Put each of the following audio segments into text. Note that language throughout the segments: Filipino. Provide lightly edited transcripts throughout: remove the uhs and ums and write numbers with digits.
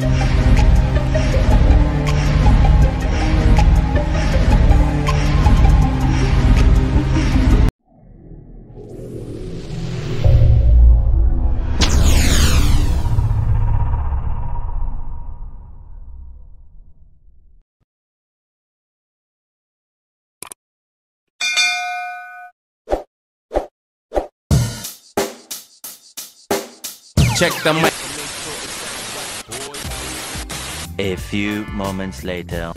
Check the mic. A few moments later.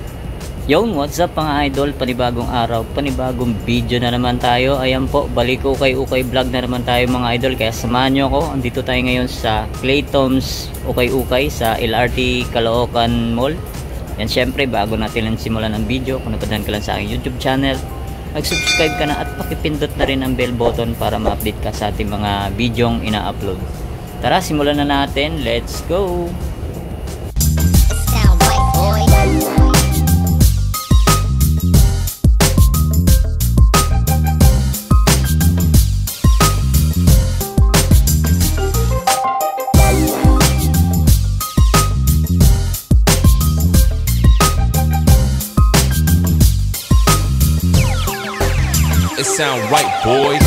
Yung what's up mga idol, panibagong araw, panibagong video na naman tayo. Ayan po, balik ukay-ukay vlog na naman tayo mga idol. Kaya samahan nyo ako, andito tayo ngayon sa Clayton's ukay-ukay sa LRT Caloocan Mall. Yan, syempre bago natin lang simulan ang video, kung napadaan ka lang sa aking YouTube channel, mag-subscribe ka na at pakipindot na rin ang bell button para ma-update ka sa ating mga videong ina-upload. Tara, simulan na natin. Let's go! It sound right, boys.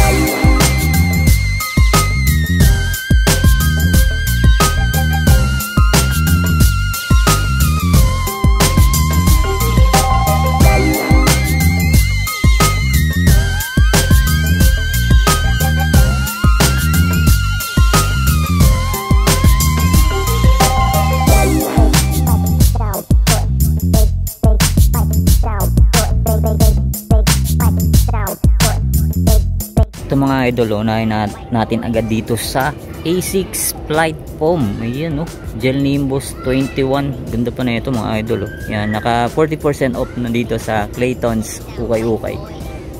Ito mga idol, unahin natin agad dito sa A6 Flight Foam. Ayan Gel Nimbus 21. Ganda pa na ito mga idol Yan, naka 40% off na dito sa Clayton's ukay-ukay.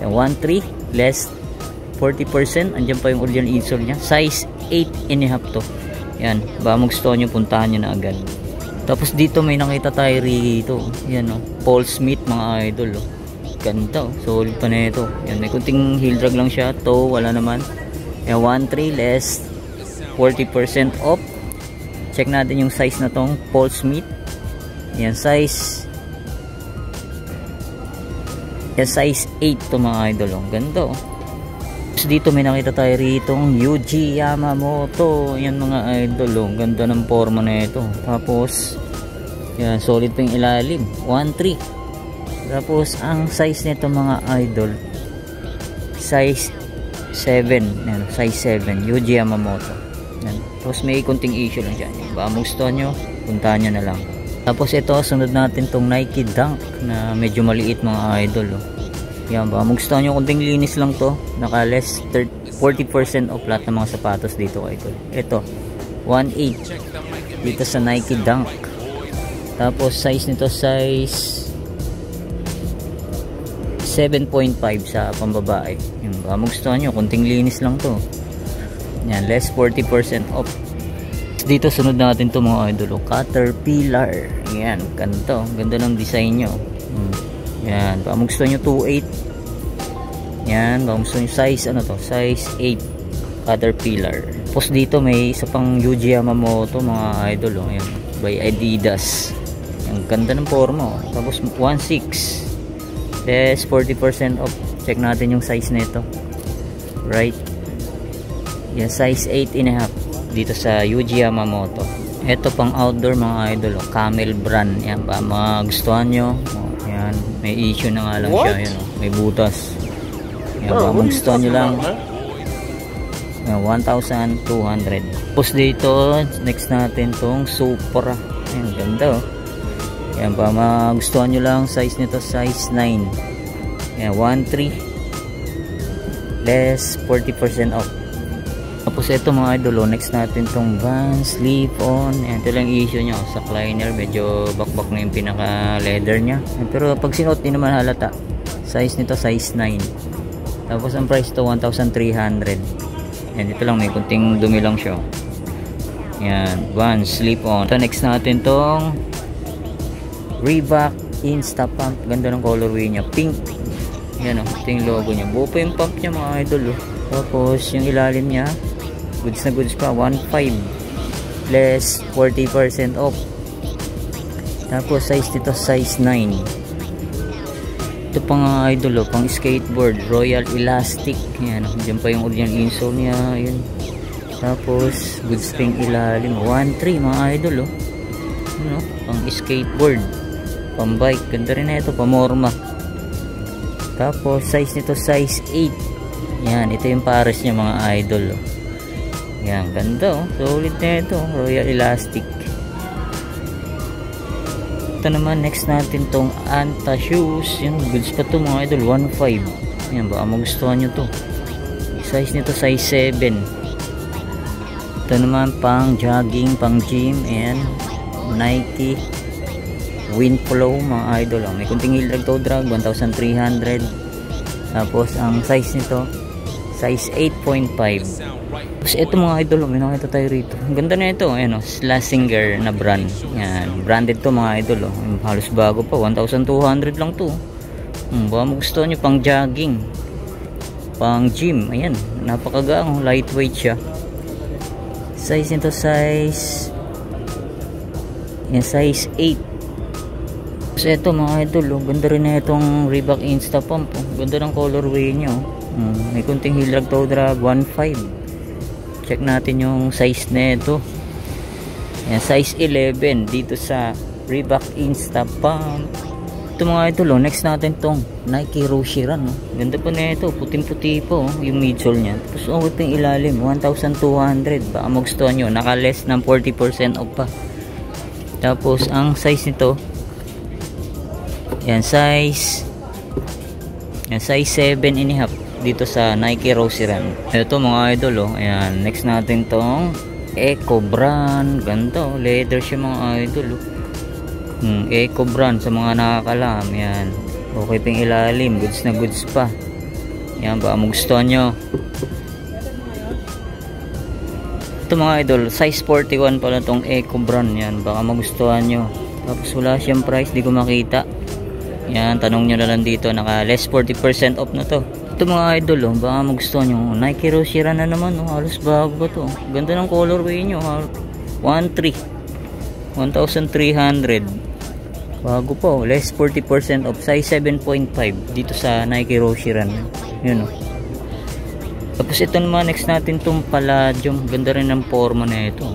Yan, 1.3 less 40%. Andyan pa yung original insole nya. Size 8.5 to. Yan, ba gusto nyo, puntahan nyo na agad. Tapos dito may nakita tayo rito. Yan Paul Smith mga idol Ganda solid pa na ito. Yan, may kunting heel drag lang siya. Toe, wala naman. Yan, 1.3 less 40% off. Check natin yung size na tong Paul Smith. Yan, size 8 to mga idol Ganda Tapos dito may nakita tayo ritong Yuji Yamamoto. Yan mga idol Ganda ng forma na ito. Tapos yan, solid pa yung ilalim. 1.3. Tapos ang size nito mga idol, size 7. Yan, size 7 Yuji Yamamoto. Yan. Tapos may kunting issue lang dyan. Baka gusto nyo, puntahan nyo na lang. Tapos ito, sunod natin tong Nike Dunk na medyo maliit mga idol Yan, baka gusto nyo, kunting linis lang to. Naka less 40% off lahat ng mga sapatos dito idol. Ito 1.8 dito sa Nike Dunk. Tapos size nito, size 7.5 sa pambabae. Yung gusto nyo, kunting linis lang to. Yan, less 40% off. Dito sunod natin to mga idol Caterpillar. Yan, ganito. Ganda ng design nyo. Yan, gusto nyo 2.8. Yan, gusto nyo size size 8 Caterpillar. Tapos dito may isa pang Yuji Yamamoto mga idol Yan, by Adidas. Ang ganda ng forma Tapos 1.6 less 40% off. Check natin yung size nito. Right. Yan, size 8.5 dito sa Yuji Yamamoto. Ito pang outdoor mga idol Camel brand. Yan, ba magustuhan nyo. Yan, may issue na nga lang siya. Yan, may butas. Yan, ba magustuhan nyo lang. Yan, 1,200. Tapos dito, next natin tong Supra. Yan, ganda Yan, pa magustuhan nyo lang, size nito size 9. Yan, 1.3 less 40% off. Tapos ito mga idol next natin tong Vans slip-on. Yan, ito lang issue nyo sa liner, medyo bakbak na yung pinaka leather nya. Yan, pero pag sinuot di naman halata. Size nito size 9. Tapos ang price to 1,300. Yan, ito lang may kunting dumi lang siya. Yan, Vans slip-on. Ito next natin tong Reebok Insta Pump. Ganda ng colorway niya, pink. Yan ito yung logo niya. Buo pa yung pump niya mga idol Tapos yung ilalim niya, goods na goods pa, 1.5 less 40% off. Tapos size nito size 9. Ito pa nga idol, pang skateboard, Royal Elastic. Yan, dyan pa yung original insole niya. Yun. Tapos good spring ilalim, 1.3 mga idol. Ano, pang skateboard, pang bike. Ganda rin na ito, pamorma. Tapos size nito size 8. Yan, ito yung pares niya mga idol. Yan, ganda solid na ito, Royal Elastic. Ito naman, next natin tong Anta shoes. Yung goods pa to mga idol, 1.5. Yan, baka magustuhan nyo to. Size nito size 7. Ito naman pang jogging, pang gym. Ayan, Nike Windflow mga idol. May kunting heel drag, toe drag, 1,300. Tapos ang size nito size 8.5. Tapos ito mga idol, may nakita tayo rito. Ang ganda na ito, ayan Schlesinger na brand. Yan, branded to mga idol. Halos bago pa, 1,200 lang to. Baka magustuhan nyo pang jogging, pang gym. Ayan, napakagaan, lightweight siya. Size nito size, yan, size 8. Tapos ito mga idol, ganda rin na itong Reebok Insta Pump. Ganda ng colorway nyo. May kunting heel drag, toe drag, 1.5. Check natin yung size na ito. Yan, size 11 dito sa Reebok Insta Pump. Ito mga idol, next natin tong Nike Roshe Run. Ganda po na ito, puting-puti po yung midsole nya. Tapos ito yung ilalim, 1,200. Baka magustuhan nyo, naka less ng 40% off pa. Tapos ang size nito, yan, size 7.5 dito sa Nike Roshe Run. Ito mga idol, ayan, next natin tong Eco brand. Ganito, leather siya mga idol. Eco brand sa mga nakakalam. Yan, okay pang ilalim, goods na goods pa. Yan, baka magustuhan nyo. Ito mga idol, size 41 pala tong Eco brand. Yan, baka magustuhan nyo. Tapos wala siyang price, di ko makita. Yan, tanong nyo na lang dito, naka less 40% off na to. Ito mga idol, baka magustuhan nyo. Nike Roshe Run na naman, halos bago ba to. Ganda ng colorway nyo, 1,300. Bago po, less 40% off, size 7.5 dito sa Nike Roshe Run. Yun Tapos ito naman, next natin itong Palladium. Ganda rin ng forma na ito.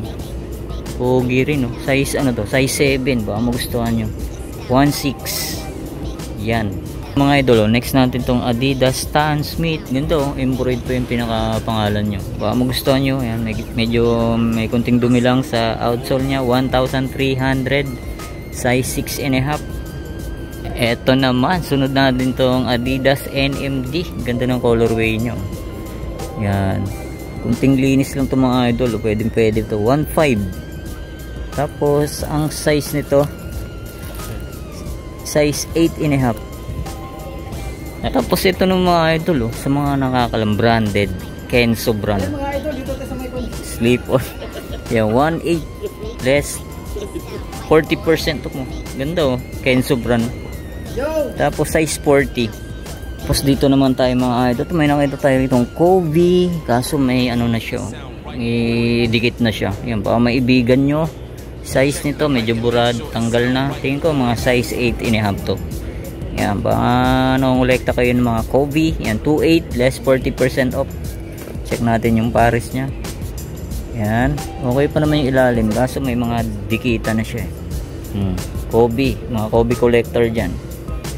Pogi rin size size 7, baka magustuhan nyo. 1.6. Yan mga idol, next natin tong Adidas Stan Smith. Ganda embroidered po yung pinaka pangalan nyo, baka magustuhan nyo. Yan, medyo may kunting dumi lang sa outsole nya, 1,300, size 6.5. Eto naman, sunod natin tong Adidas NMD. Ganda ng colorway nyo. Yan, kunting linis lang to mga idol, pwede to, 1.5. Tapos ang size nito size 8.5. Tapos ito ng mga idol sa mga nakakalam, branded Kenzo brand. Slip on. Yan, 1.8 less 40% mo. Ganda Kenzo brand. Tapos size 40. Tapos dito naman tayo mga idol, may nakita tayo itong Kobe, kaso may ano na siya, may dikit na siya. Yan, baka maibigan nyo. Size nito medyo burad, tanggal na. Tingin ko mga size 8.5 to. Yan, baka nangolekta kayo ng mga Kobe. Yan, 2.8 less 40% off. Check natin yung pares nya. Yan, okay pa naman yung ilalim, kaso may mga dikita na siya. Kobe, mga Kobe collector dyan.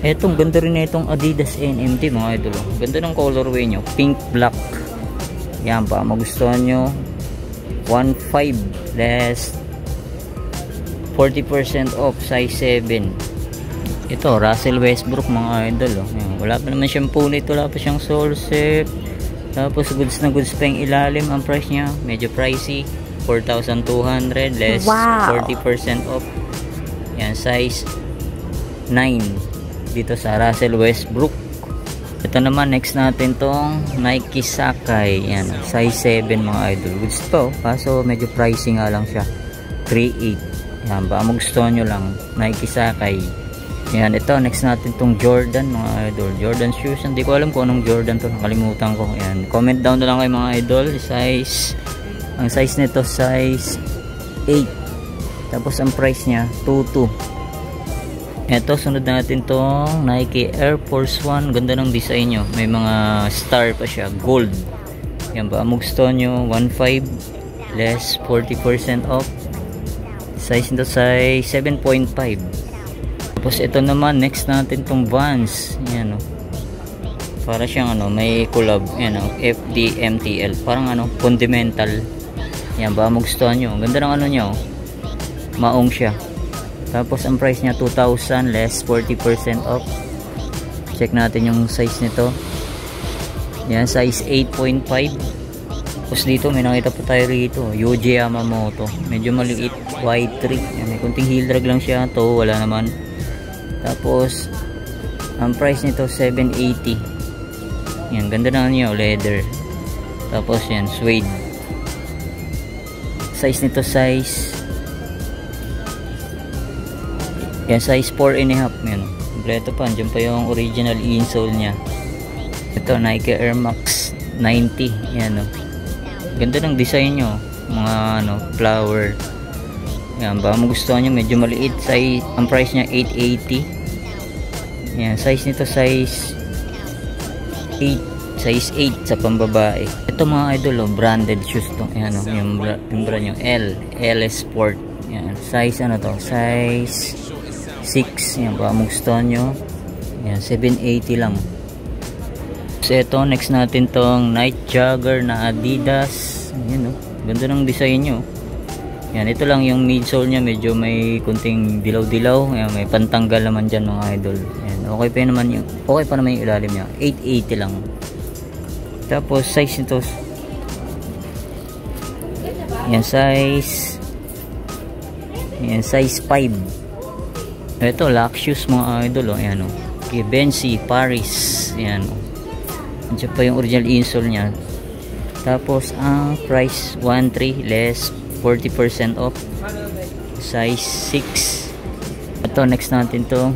Etong ganda rin na itong Adidas NMD mga idol. Ganda ng colorway nyo, pink black. Yan, baka magustuhan nyo. 1.5 less 40% off, size 7. Ito, Russell Westbrook mga idol. Wala pa naman siyang punit, wala pa siyang sole set. Tapos goods na goods pa yung ilalim. Ang price niya, medyo pricey, 4,200 less 40% off. Yan, size 9 dito sa Russell Westbrook. Ito naman, next natin tong Nike Sakai. Yan, size 7 mga idol. Goods pa kaso medyo pricey nga lang siya, 3.8. Yan, baka magustuhan nyo lang, Nike Sakai. Yan, ito, next natin tong Jordan mga idol. Jordan shoes, hindi ko alam kung anong Jordan to, nakalimutan ko. Yan, comment down na lang kayo mga idol. Ang size nito size 8. Tapos ang price nya 2.2. Eto, sunod natin tong Nike Air Force 1. Ganda ng design nyo. May mga star pa siya. Gold. Yan ba? Magustuhan nyo. 1.5 less 40% off. Size nito size 7.5. Tapos ito naman. Next natin tong Vans. Yan o. Para siyang may collab. Yan o. FDMTL. Parang fundamental. Yan ba? Magustuhan nyo. Ganda ng nyo. Maong siya. Tapos ang price niya 2,000 less 40% off. Check natin yung size nito. Yan, size 8.5. Tapos dito may nakita pa tayo rito, Yuji Yamamoto. Medyo maliit, Y3. Yan, may kunting heel drag lang siya. To wala naman. Tapos ang price nito 780. Yan, ganda na niyo, leather. Tapos yan, suede. Size nito size yan, size 4.5. Yan, kompleto pa. Diyan pa yung original insole nya. Ito, Nike Air Max 90. Yan o. Ganda ng design nyo. Mga flower. Yan, baka magustuhan nyo. Medyo maliit. Size, ang price nya 880. Yan, size nito size 8. Size 8 sa pambabae. Ito mga idol, branded shoes to. Yan o, yung brand nyo. L Sport. Yan, size to? Size 6. Yan, baka magustuhan nyo. Yan, 780 lang. So ito, next natin tong Night Jogger na Adidas. Yan o, ganda ng design nyo. Yan, ito lang yung midsole nya. Medyo may kunting dilaw-dilaw. Yan, may pantanggal naman dyan mga idol. Yan, okay pa naman yung ilalim nya. 880 lang. Tapos size nito, yan, size 5. Ito, Lux mga idol. Ayan o. Givenchy Paris. Ayan o. Andiyan pa yung original insole nya. Tapos ang price 1.3 less 40% off. Size 6. Ito, next natin to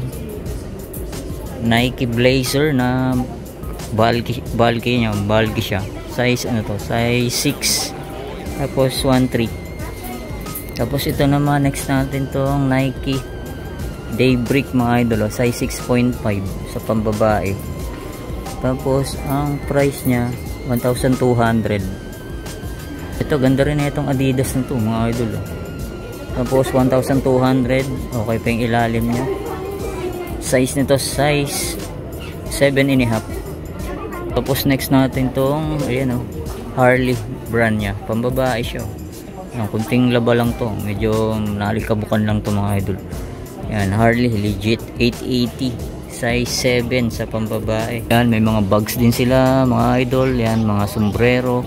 Nike Blazer na bulky siya. Size size 6. Tapos 1.3. Tapos ito naman, next natin tong Nike Daybreak mga idol, size 6.5 sa pambabae. Tapos ang price nya 1,200. Ito, ganda rin itong Adidas na to mga idol. Tapos 1,200. Okay pa yung ilalim nya. Size nito size 7.5. Tapos next natin tong Harley brand nya, pambabae siya. Ang kunting laba lang to, medyo nalikabukan lang to mga idol. Yan, Harley legit 880, size 7 sa pambabae. Yan, may mga bags din sila mga idol. Yan, mga sombrero.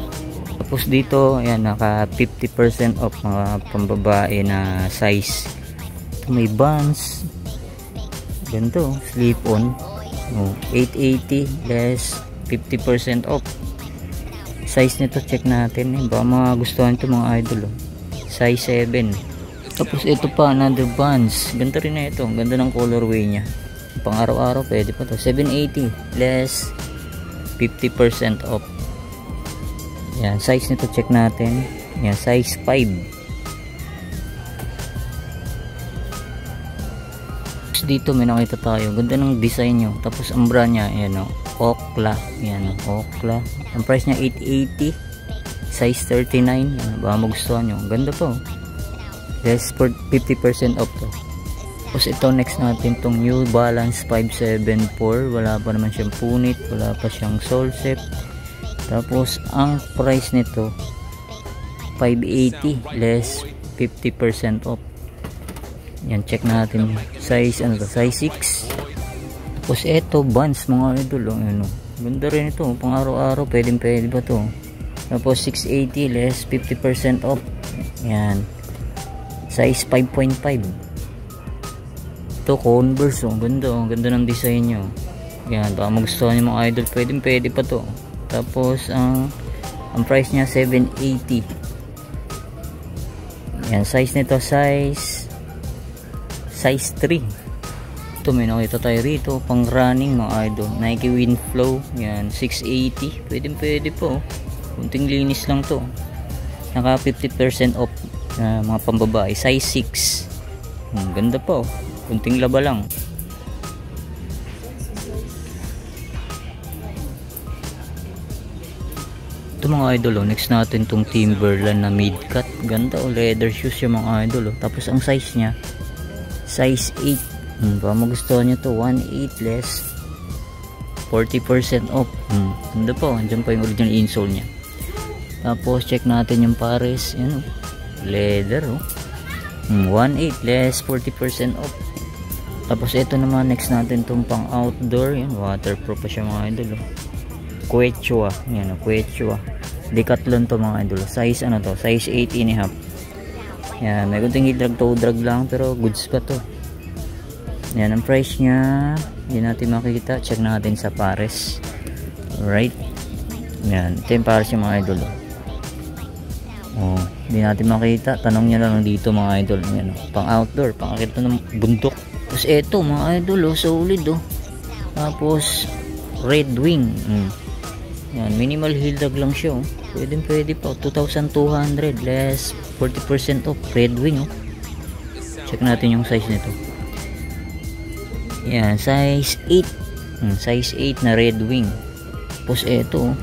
Tapos dito, yan, naka 50% off mga pambabae na size. Ito, may Vans. Ganito, slip on. 880 less 50% off. Size nito, check natin. Baka magustuhan ito mga idol. Size 7. Tapos ito pa, another Vans. Ganda rin na ito. Ganda ng colorway nya. Pang araw-araw pwede pa to. 780 less 50% off. Yan, size nito check natin. Yan, size 5. Tapos dito may nakita tayo. Ganda ng design nyo. Tapos ang brand nya, yan o, Okla. Yan o, Okla. Ang price nya 880. Size 39. Yan, baka magustuhan nyo. Ganda po. Less for 50% off to. Tapos ito, next natin tong New Balance 574. Wala pa naman siyang punit, wala pa siyang sole set. Tapos ang price nito 580 less 50% off. Yan, check natin size size 6. Tapos ito, Vans mga idol. Ganda rin ito, pang araw-araw pwede ba to. Tapos 680 less 50% off. Yan, size 5.5. Ito, Converse. Ganda ng design nyo. Yan, baka magustuhan nyo mga idol, pwede pa to. Tapos ang price nya 780. Yan, size nito size 3. Ito, may nakita tayo rito pang running mga idol, Nike Windflow. Yan, 680. Pwede po. Kunting linis lang to. Naka 50% off. Mga pambabae, size 6. Ganda po, kunting laba lang. mga idol, oh. Next natin tong Timberland na mid-cut. Ganda, oh. Leather shoes yung mga idol, oh. Tapos ang size nya, size 8. Baka magustuhan nyo to, 1.8 less 40% off. Ganda po, andyan pa yung original insole nya. Tapos check natin yung pares. Yan, oh. Leather, oh. 1.8 less 40% off. Tapos ito naman, next natin tong pang outdoor. Yan, waterproof pa siya mga idol, oh. Quechua, yan, Quechua Decathlon to mga idol, size ano to, size 8.5. yan, may kunting drag toe drag lang pero goods pa to. Yan ang price nya, hindi natin makikita, check natin sa pares. Alright, yan, ito yung pares yung mga idol, oh, hindi natin makita, tanong nyo lang dito mga idol. Yan, pang outdoor, pang akit ng bundok. Tapos ito mga idol, oh, solid, oh. Tapos Red Wing, yan, minimal heel tag lang siya, oh. Pwede pa, 2,200 less 40% off. Red Wing, oh. Check natin yung size nito. Yan, size 8. Size 8 na Red Wing. Tapos ito,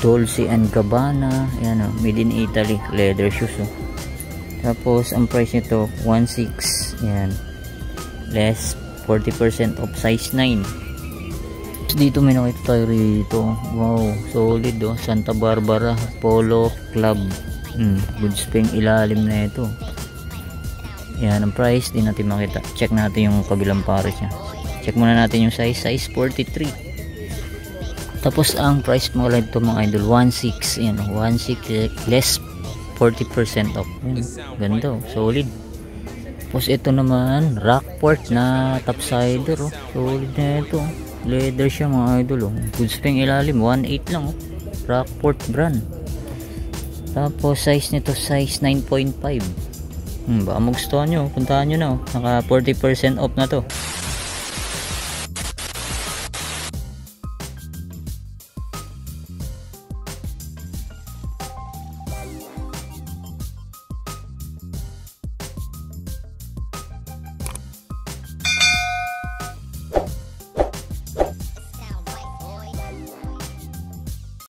Dolce & Gabbana, yan, oh, made in Italy, leather shoes, oh. Tapos ang price nito 1.6, yan, less 40% off, size 9. Dito may nakita tayo rito, wow, solid, oh. Santa Barbara Polo Club. Goods pa yung ilalim na ito. Yan ang price, di natin makita. Check natin yung kabilang pares nya. Check muna natin yung size 43. Tapos ang price mo lang ito mga idol, 1.6. yan, 1.6 less 40% off. Yan, ganda, oh. Solid. Tapos ito naman Rockport na topsider, oh. Solid na ito, leather siya mga idol, oh. Goods pa yung ilalim, 1.8 lang, oh. Rockport brand. Tapos size nito, size 9.5. Baka magustuhan nyo, puntahan nyo na, oh. Naka 40% off na to.